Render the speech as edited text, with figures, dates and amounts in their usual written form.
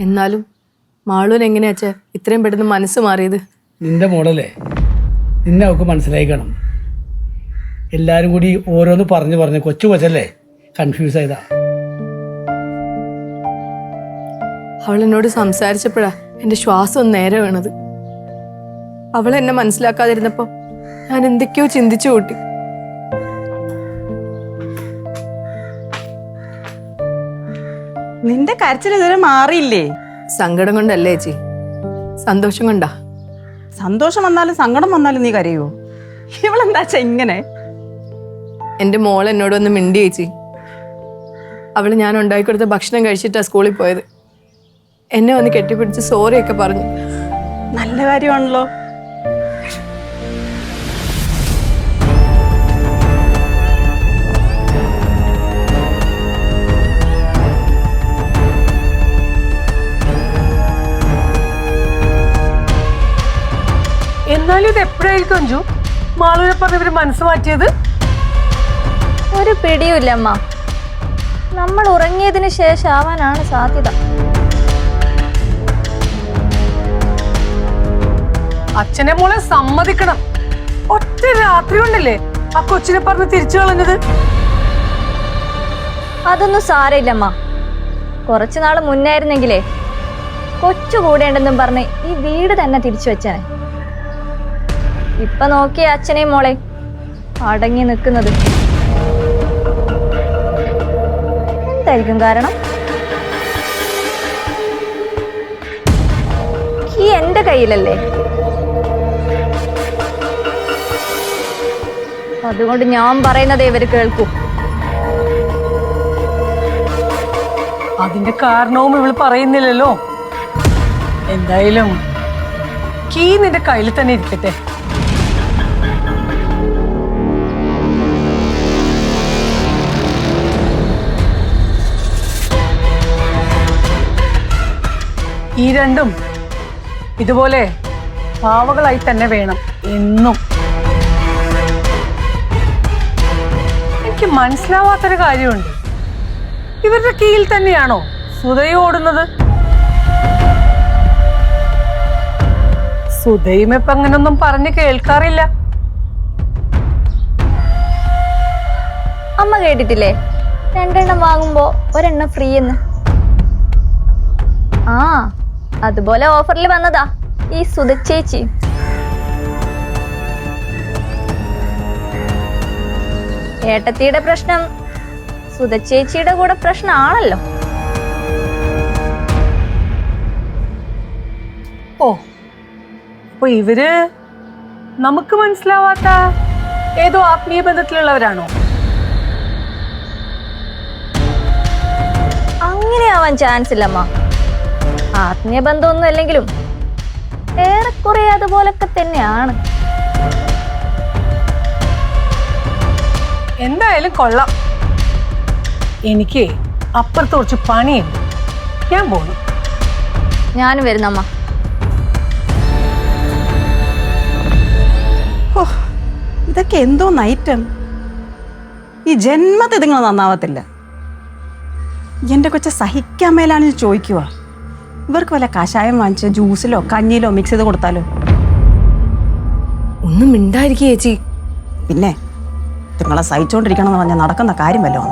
എന്നാലും മാളൂൻ എങ്ങനെയാച്ചാ ഇത്രയും പെട്ടെന്ന് മനസ്സ് മാറിയത്? നിന്റെ മോളല്ലേ, നിന്നെ അവൾക്ക് മനസ്സിലായിക്കണം. എല്ലാവരും കൂടി ഓരോന്ന് പറഞ്ഞ് കൊച്ചു കൊച്ചല്ലേ, കൺഫ്യൂസ് ആയതാ. അവൾ എന്നോട് സംസാരിച്ചപ്പോഴാ എൻ്റെ ശ്വാസം ഒന്ന് നേരെ വീണത്. അവൾ എന്നെ മനസ്സിലാക്കാതിരുന്നപ്പോൾ ഞാൻ എന്തൊക്കെയോ ചിന്തിച്ചു കൂട്ടി. നിന്റെ കരച്ചിൽ ഇതുവരെ മാറിയില്ലേ? സങ്കടം കൊണ്ടല്ലേ ചേച്ചി, സന്തോഷം കൊണ്ടാ. സന്തോഷം വന്നാലും സങ്കടം വന്നാലും നീ കരയോ? ഇവളെന്താച്ചാ ഇങ്ങനെ? എൻ്റെ മോൾ എന്നോട് ഒന്ന് മിണ്ടി ചേച്ചി. അവൾ ഞാൻ ഉണ്ടാക്കിക്കൊടുത്ത ഭക്ഷണം കഴിച്ചിട്ടാ സ്കൂളിൽ പോയത്. എന്നെ വന്ന് കെട്ടിപ്പിടിച്ച് സോറിയൊക്കെ പറഞ്ഞു. നല്ല കാര്യമാണല്ലോ. എന്നാലും ഇത് എപ്പോഴായിരിക്കും അഞ്ചു മാളൂരെ പറഞ്ഞവര് മനസ്സ് മാറ്റിയത്? ഒരു പിടിയുമില്ല അമ്മ. നമ്മൾ ഉറങ്ങിയതിന് ശേഷം ആവാനാണ് സാധ്യത. അച്ഛനെ മോളെ സമ്മതിക്കണം. ഒറ്റ രാത്രി കൊണ്ടല്ലേ ആ കൊച്ചിനെ പറഞ്ഞ് തിരിച്ചു കളഞ്ഞത്. അതൊന്നും സാരമില്ലമ്മ. കുറച്ചു നാള് മുന്നായിരുന്നെങ്കിലേ കൊച്ചു കൂടേണ്ടെന്നും പറഞ്ഞ് ഈ വീട് തന്നെ തിരിച്ചു വെച്ചനെ. ഇപ്പൊ നോക്കിയ അച്ഛനെയും മോളെ അടങ്ങി നിൽക്കുന്നത്. എന്തായിരിക്കും കാരണം? ഈ എന്റെ കയ്യിലല്ലേ, അതുകൊണ്ട് ഞാൻ പറയുന്നതേ ഇവര് കേൾക്കൂ. അതിന്റെ കാരണവും ഇവള് പറയുന്നില്ലല്ലോ. എന്തായാലും കീ നിന്റെ കയ്യിൽ തന്നെ ഇരിക്കട്ടെ. ഈ രണ്ടും ഇതുപോലെ പാവകളായി തന്നെ വേണം എന്നും. എനിക്ക് മനസ്സിലാവാത്തൊരു കാര്യമുണ്ട്. ഇവരുടെ കീഴിൽ തന്നെയാണോ സുധയും ഓടുന്നത്? സുധയും ഇപ്പൊ അങ്ങനൊന്നും പറഞ്ഞ് കേൾക്കാറില്ല. അമ്മ കേട്ടിട്ടില്ലേ, 2 എണ്ണം വാങ്ങുമ്പോ 1 എണ്ണം ഫ്രീ എന്ന്? ആ, അതുപോലെ ഓഫറിൽ വന്നതാ ഈ സുധ ചേച്ചി. ഏട്ടത്തിയുടെ പ്രശ്നം സുധ ചേച്ചിയുടെ കൂടെ പ്രശ്നമാണല്ലോ. ഓ, അപ്പൊ ഇവര് നമുക്ക് മനസ്സിലാവാത്ത ഏതോ ആത്മീയ ബന്ധത്തിലുള്ളവരാണോ? അങ്ങനെ ആവാൻ ചാൻസ് ഇല്ലമ്മ. ആത്മീയ ബന്ധമൊന്നും അല്ലെങ്കിലും ഏറെക്കുറെ അതുപോലൊക്കെ തന്നെയാണ്. എന്തായാലും കൊള്ളാം. എനിക്ക് അപ്പുറത്ത് കുറച്ച് പണിയുണ്ട്, ഞാൻ പോണു. ഞാനും വരുന്നമ്മ. ഇതൊക്കെ എന്തോ നൈറ്റം. ഈ ജന്മത്തെ ഇതുങ്ങൾ നന്നാവത്തില്ല. എന്റെ കൊച്ച സഹിക്കാൻ മേലാണെന്ന് ചോദിക്കുക. ഇവർക്ക് വല്ല കഷായം വാങ്ങിച്ച് ജ്യൂസിലോ കഞ്ഞിയിലോ മിക്സ് ചെയ്ത് കൊടുത്താലോ? ഒന്നും മിണ്ടായിരിക്കും ചേച്ചി. പിന്നെ നിങ്ങളെ സഹിച്ചോണ്ടിരിക്കണം എന്ന് പറഞ്ഞാൽ നടക്കുന്ന കാര്യമല്ലോ.